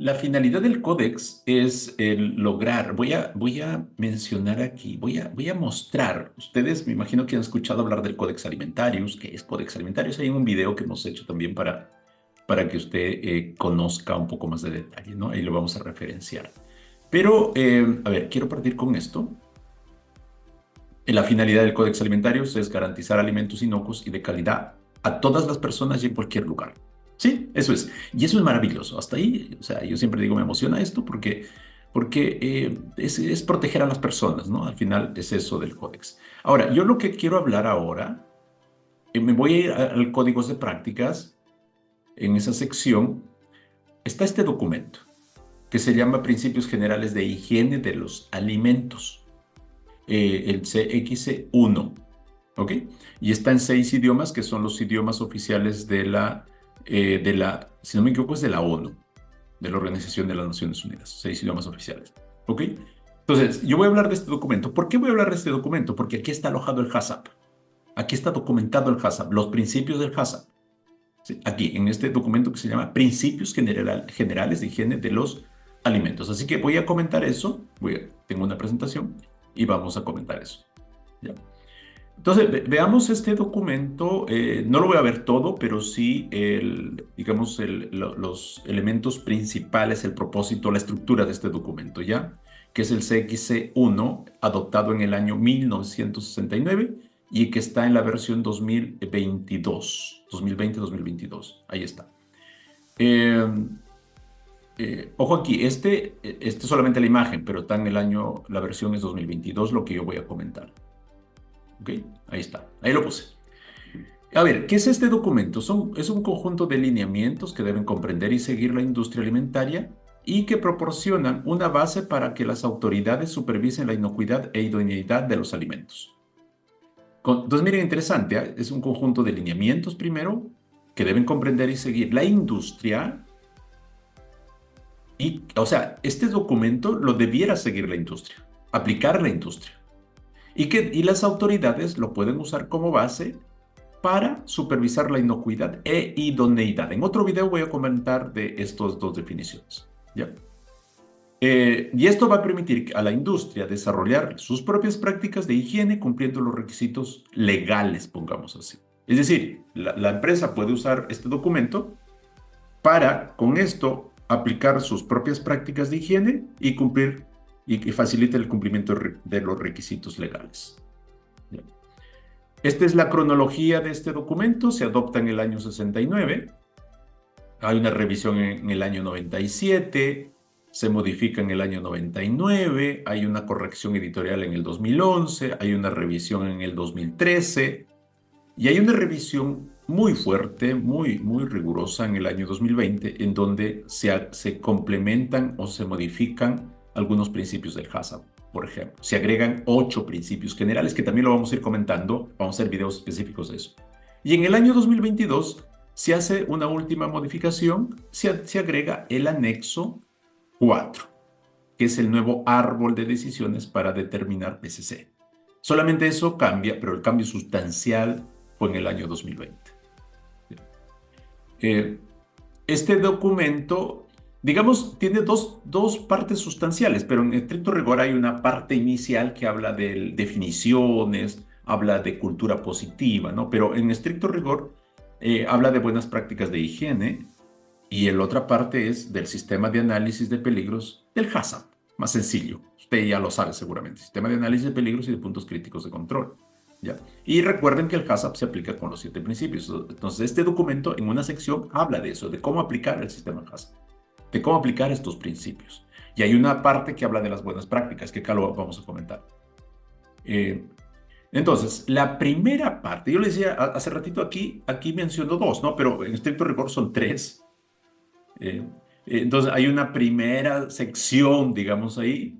La finalidad del códex es el lograr, voy a mencionar aquí, voy a mostrar, ustedes me imagino que han escuchado hablar del Codex Alimentarius. ¿Qué es Codex Alimentarius? Hay un video que hemos hecho también para que usted conozca un poco más de detalle, ¿no? Ahí lo vamos a referenciar. Pero, a ver, quiero partir con esto. La finalidad del Codex Alimentarius es garantizar alimentos inocuos y de calidad a todas las personas y en cualquier lugar. Sí, eso es. Y eso es maravilloso. Hasta ahí, o sea, yo siempre digo, me emociona esto porque es proteger a las personas, ¿no? Al final es eso del Codex. Ahora, yo lo que quiero hablar ahora, me voy a ir al Códigos de Prácticas. En esa sección está este documento que se llama Principios Generales de Higiene de los Alimentos, el CX1. ¿Ok? Y está en 6 idiomas, que son los idiomas oficiales si no me equivoco, es de la ONU, de la Organización de las Naciones Unidas. 6 idiomas oficiales. ¿Ok? Entonces, yo voy a hablar de este documento. ¿Por qué voy a hablar de este documento? Porque aquí está alojado el HACCP. Aquí está documentado el HACCP, los principios del HACCP. ¿Sí? Aquí, en este documento que se llama Principios Generales de Higiene de los Alimentos. Así que voy a comentar eso. Tengo una presentación y vamos a comentar eso. ¿Ya? Entonces, veamos este documento. No lo voy a ver todo, pero sí, digamos, los elementos principales, el propósito, la estructura de este documento, ¿ya? Que es el CXC1, adoptado en el año 1969 y que está en la versión 2022, 2020-2022. Ahí está. Eh, Ojo aquí, este es solamente la imagen, pero está en el año, la versión es 2022, lo que yo voy a comentar. ¿Ok? Ahí está, ahí lo puse. A ver, ¿qué es este documento? Es un conjunto de lineamientos que deben comprender y seguir la industria alimentaria y que proporcionan una base para que las autoridades supervisen la inocuidad e idoneidad de los alimentos. Entonces, miren, interesante, ¿eh? Es un conjunto de lineamientos primero que deben comprender y seguir la industria y, o sea, este documento lo debiera seguir la industria, aplicar la industria y las autoridades lo pueden usar como base para supervisar la inocuidad e idoneidad. En otro video voy a comentar de estas dos definiciones. ¿Ya? Y esto va a permitir a la industria desarrollar sus propias prácticas de higiene cumpliendo los requisitos legales, pongamos así. Es decir, la empresa puede usar este documento para, con esto, aplicar sus propias prácticas de higiene y cumplir y facilita el cumplimiento de los requisitos legales. ¿Ya? Esta es la cronología de este documento, se adopta en el año 69, hay una revisión en el año 97, se modifica en el año 99, hay una corrección editorial en el 2011, hay una revisión en el 2013 y hay una revisión muy fuerte, muy rigurosa en el año 2020, en donde se complementan o se modifican algunos principios del HACCP. Por ejemplo, se agregan 8 principios generales, que también lo vamos a ir comentando, vamos a hacer videos específicos de eso. Y en el año 2022 se hace una última modificación, se agrega el anexo 4, que es el nuevo árbol de decisiones para determinar PCC. Solamente eso cambia, pero el cambio sustancial fue en el año 2020. Eh, este documento, digamos, tiene dos partes sustanciales, pero en estricto rigor hay una parte inicial que habla de definiciones, habla de cultura positiva, ¿no? Pero en estricto rigor habla de buenas prácticas de higiene y la otra parte es del sistema de análisis de peligros del HACCP, más sencillo. Usted ya lo sabe seguramente, sistema de análisis de peligros y de puntos críticos de control. ¿Ya? Y recuerden que el HACCP se aplica con los 7 principios. Entonces, este documento en una sección habla de eso, de cómo aplicar el sistema HACCP, de cómo aplicar estos principios. Y hay una parte que habla de las buenas prácticas, que acá lo vamos a comentar. Eh, entonces, la primera parte, yo les decía hace ratito aquí menciono 2, ¿no? Pero en estricto rigor son 3. Eh, entonces, hay una primera sección, digamos ahí,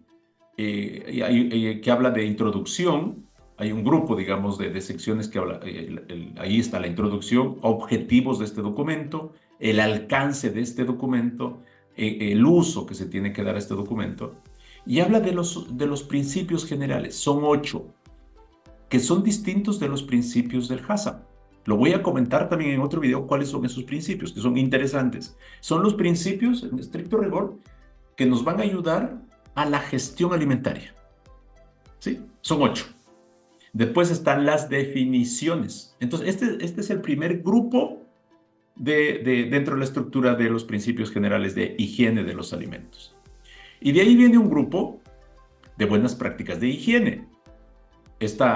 que habla de introducción. Hay un grupo, digamos, de secciones que habla, ahí está la introducción, objetivos de este documento, el alcance de este documento, el uso que se tiene que dar a este documento, y habla de los principios generales. Son 8, que son distintos de los principios del HACCP. Lo voy a comentar también en otro video cuáles son esos principios, que son interesantes. Son los principios, en estricto rigor, que nos van a ayudar a la gestión alimentaria. ¿Sí? Son 8. Después están las definiciones. Entonces, este es el primer grupo dentro de la estructura de los principios generales de higiene de los alimentos. Y de ahí viene un grupo de buenas prácticas de higiene.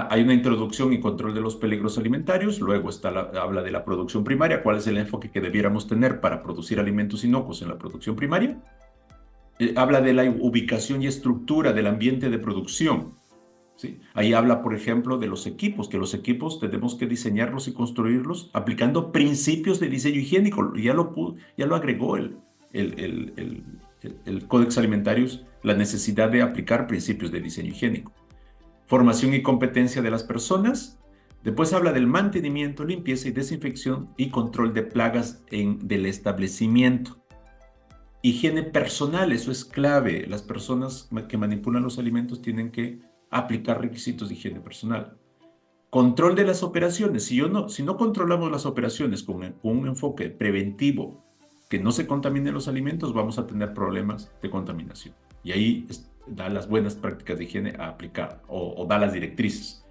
Hay una introducción y control de los peligros alimentarios, luego habla de la producción primaria, cuál es el enfoque que debiéramos tener para producir alimentos inocuos en la producción primaria. Habla de la ubicación y estructura del ambiente de producción. ¿Sí? Ahí habla, por ejemplo, de los equipos, que los equipos tenemos que diseñarlos y construirlos aplicando principios de diseño higiénico. Ya lo agregó el Codex Alimentarius, la necesidad de aplicar principios de diseño higiénico. Formación y competencia de las personas. Después habla del mantenimiento, limpieza y desinfección y control de plagas del establecimiento. Higiene personal, eso es clave. Las personas que manipulan los alimentos tienen que aplicar requisitos de higiene personal. Control de las operaciones. Si no controlamos las operaciones con un enfoque preventivo, que no se contaminen los alimentos, vamos a tener problemas de contaminación. Y ahí da las buenas prácticas de higiene a aplicar o da las directrices.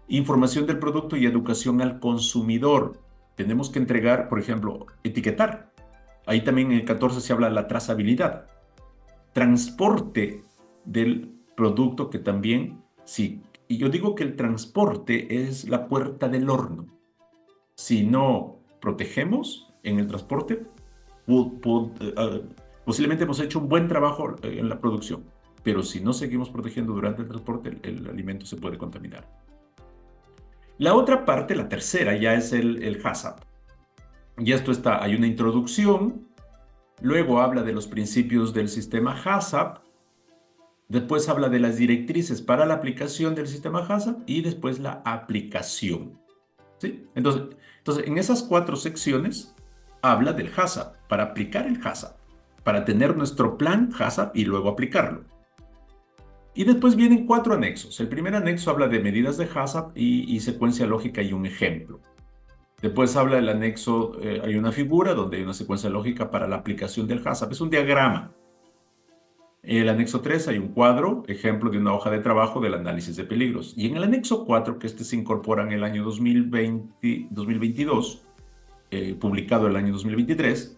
Información del producto y educación al consumidor. Tenemos que entregar, por ejemplo, etiquetar. Ahí también en el 14 se habla de la trazabilidad. Transporte del producto, que también, sí. Y yo digo que el transporte es la puerta del horno. Si no protegemos en el transporte, posiblemente hemos hecho un buen trabajo en la producción, pero si no seguimos protegiendo durante el transporte, el alimento se puede contaminar. La otra parte, la tercera, ya es el HACCP. Y esto hay una introducción, luego habla de los principios del sistema HACCP, después habla de las directrices para la aplicación del sistema HACCP y después la aplicación. ¿Sí? Entonces, en esas 4 secciones habla del HACCP, para aplicar el HACCP, para tener nuestro plan HACCP y luego aplicarlo. Y después vienen 4 anexos. El primer anexo habla de medidas de HACCP y secuencia lógica y un ejemplo. Después habla del anexo, hay una figura donde hay una secuencia lógica para la aplicación del HACCP. Es un diagrama. En el anexo 3 hay un cuadro, ejemplo de una hoja de trabajo del análisis de peligros. Y en el anexo 4, que se incorpora en el año 2022, publicado el año 2023,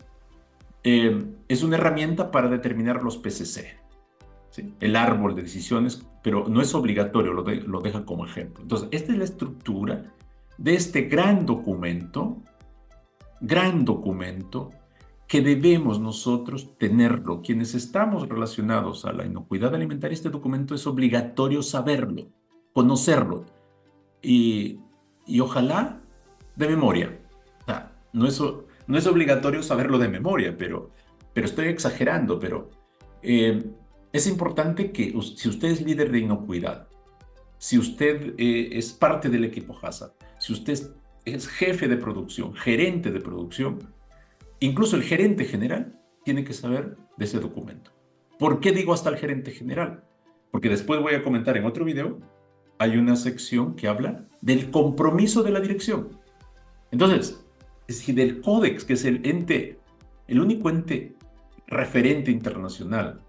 es una herramienta para determinar los PCC, ¿sí? El árbol de decisiones, pero no es obligatorio, lo deja como ejemplo. Entonces, esta es la estructura de este gran documento que debemos nosotros tenerlo. Quienes estamos relacionados a la inocuidad alimentaria, este documento es obligatorio saberlo, conocerlo y ojalá de memoria. O sea, no es obligatorio saberlo de memoria, pero estoy exagerando, pero es importante que si usted es líder de inocuidad, si usted es parte del equipo HACCP, si usted es jefe de producción, gerente de producción, incluso el gerente general tiene que saber de ese documento. ¿Por qué digo hasta el gerente general? Porque después voy a comentar en otro video, hay una sección que habla del compromiso de la dirección. Entonces, si del Códex, que es el único ente referente internacional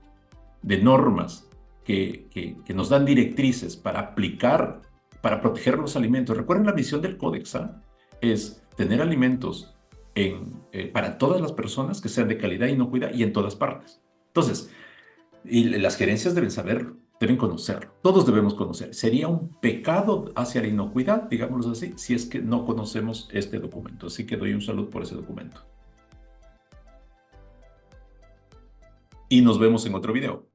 de normas que nos dan directrices para aplicar, para proteger los alimentos. Recuerden, la misión del Códex es tener alimentos para todas las personas que sean de calidad, inocuidad y en todas partes. Entonces, y las gerencias deben saberlo, deben conocerlo. Todos debemos conocer. Sería un pecado hacia la inocuidad, digámoslo así, si es que no conocemos este documento. Así que doy un saludo por ese documento. Y nos vemos en otro video.